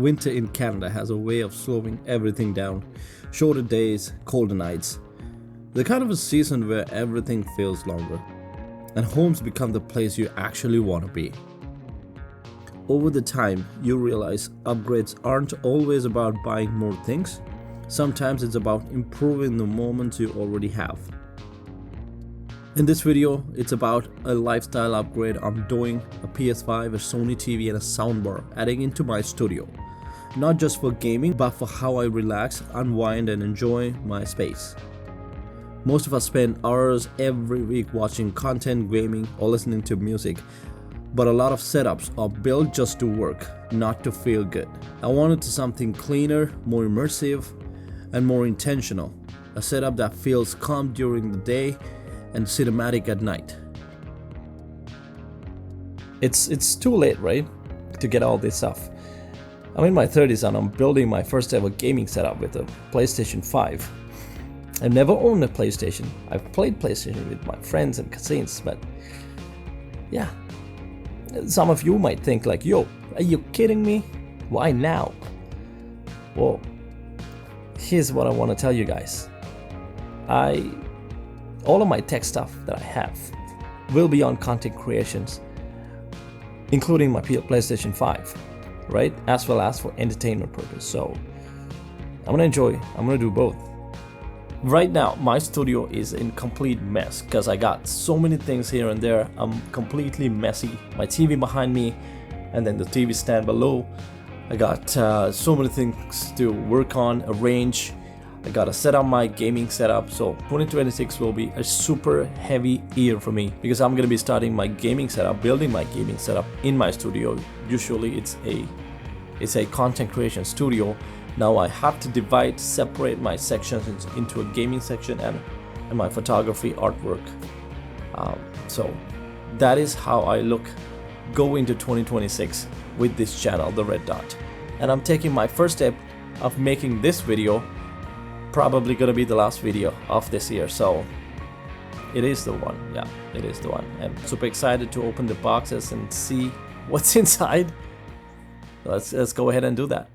winter in Canada has a way of slowing everything down. Shorter days, colder nights. The kind of a season where everything feels longer, and homes become the place you actually want to be. Over the time, you realize upgrades aren't always about buying more things. Sometimes it's about improving the moments you already have. In this video, it's about a lifestyle upgrade I'm doing, a PS5, a Sony TV and a soundbar adding into my studio. Not just for gaming, but for how I relax, unwind and enjoy my space. Most of us spend hours every week watching content, gaming or listening to music. But a lot of setups are built just to work, not to feel good. I wanted something cleaner, more immersive, and more intentional. A setup that feels calm during the day and cinematic at night. It's too late, right? To get all this stuff. I'm in my 30s and I'm building my first ever gaming setup with a PlayStation 5. I've never owned a PlayStation. I've played PlayStation with my friends and cousins, but yeah. Some of you might think like, yo, are you kidding me? Why now? Well, here's what I want to tell you guys. All of my tech stuff that I have will be on content creations, including my PlayStation 5, right? As well as for entertainment purpose. So I'm gonna do both. Right now, my studio is in complete mess because I got so many things here and there. I'm completely messy. My TV behind me and then the TV stand below. I got so many things to work on, arrange. I gotta set up my gaming setup. So 2026 will be a super heavy year for me because I'm gonna be starting my gaming setup, building my gaming setup in my studio. Usually it's a content creation studio. Now I have to separate my sections into a gaming section and my photography artwork. So that is how I look go into 2026 with this channel, The Red Dot. And I'm taking my first step of making this video, probably gonna be the last video of this year. So it is the one, yeah, it is the one. I'm super excited to open the boxes and see what's inside. Let's go ahead and do that.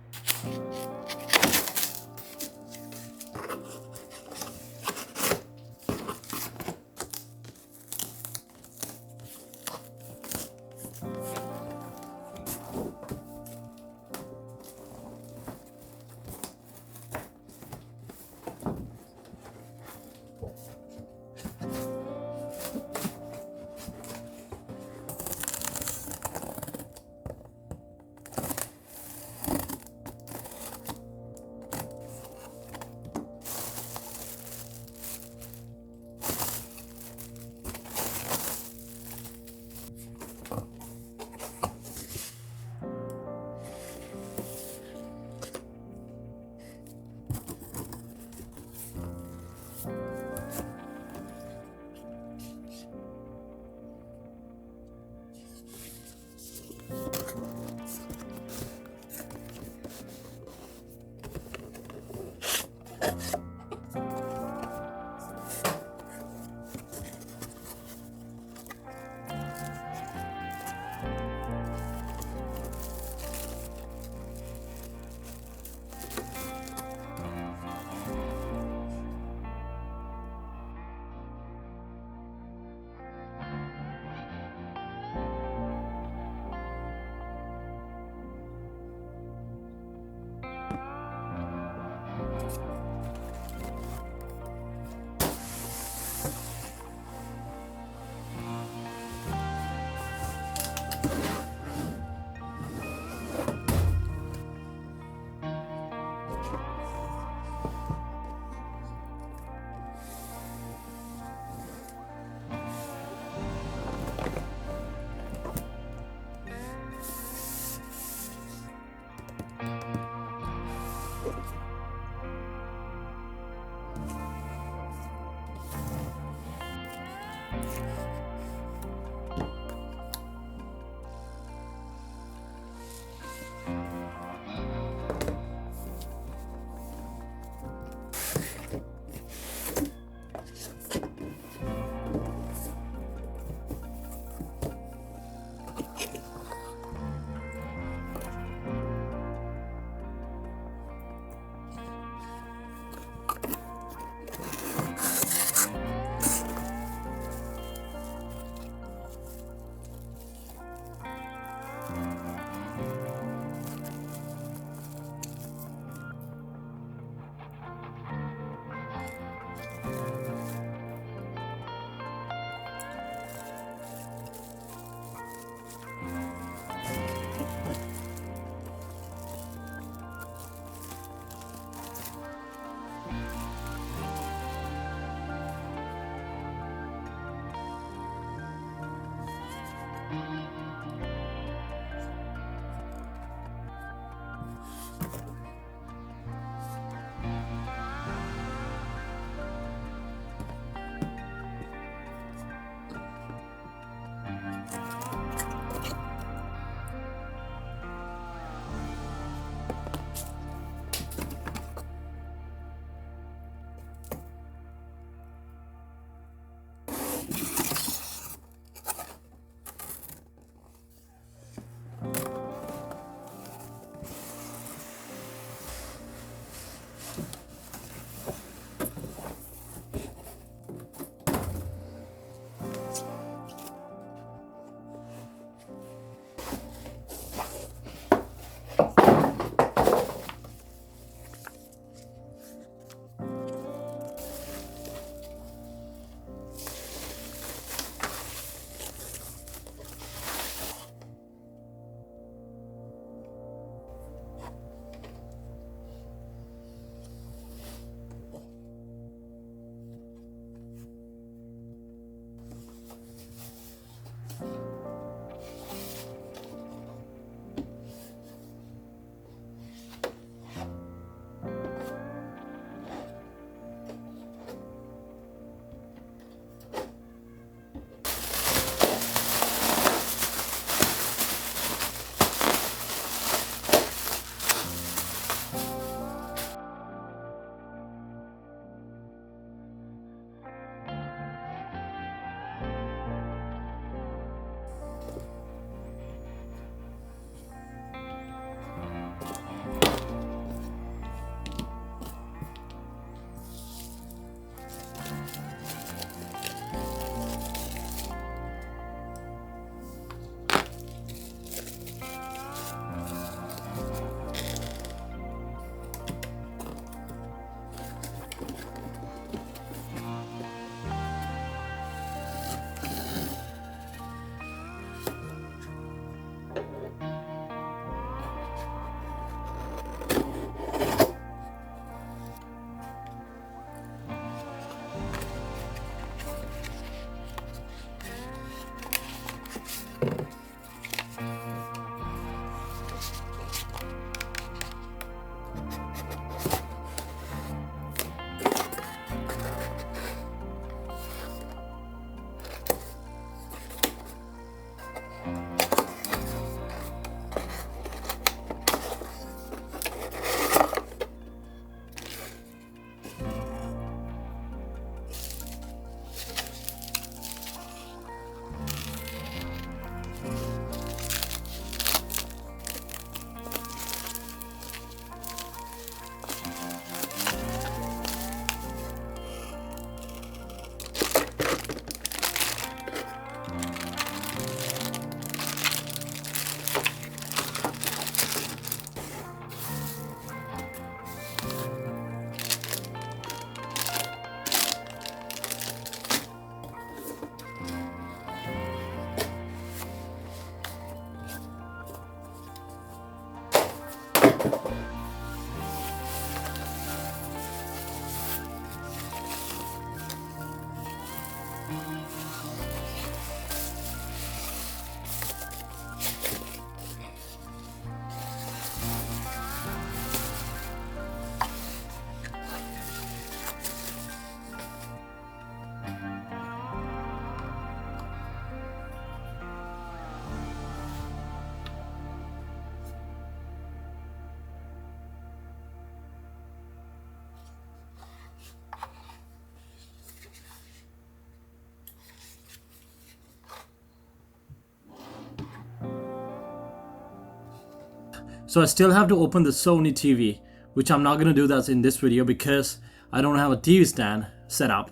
So I still have to open the Sony TV, which I'm not going to do that in this video because I don't have a TV stand set up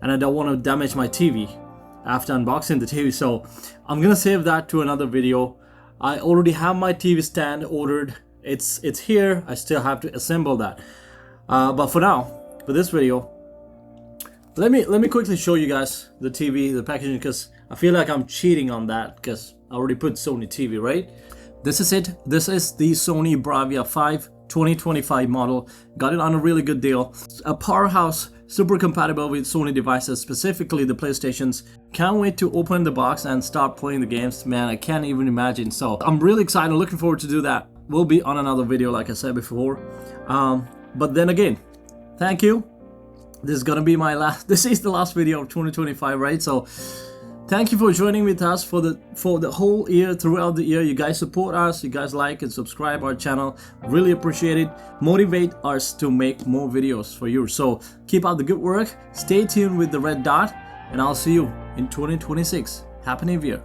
and I don't want to damage my TV after unboxing the TV. So I'm going to save that to another video. I already have my TV stand ordered. It's here. I still have to assemble that. But for now, for this video, let me quickly show you guys the TV, the packaging, because I feel like I'm cheating on that because I already put Sony TV, right? This is it. This is the Sony BRAVIA 5 2025 model. Got it on a really good deal. A powerhouse, super compatible with Sony devices, specifically the PlayStations. Can't wait to open the box and start playing the games. Man, I can't even imagine. So I'm really excited, looking forward to do that. We'll be on another video like I said before. But then again, thank you. This is gonna be my last, this is the last video of 2025, right? So thank you for joining with us for the whole year, throughout the year. You guys support us, you guys like and subscribe our channel. Really appreciate it. Motivate us to make more videos for you. So keep up the good work. Stay tuned with the red dot, and I'll see you in 2026. Happy New Year.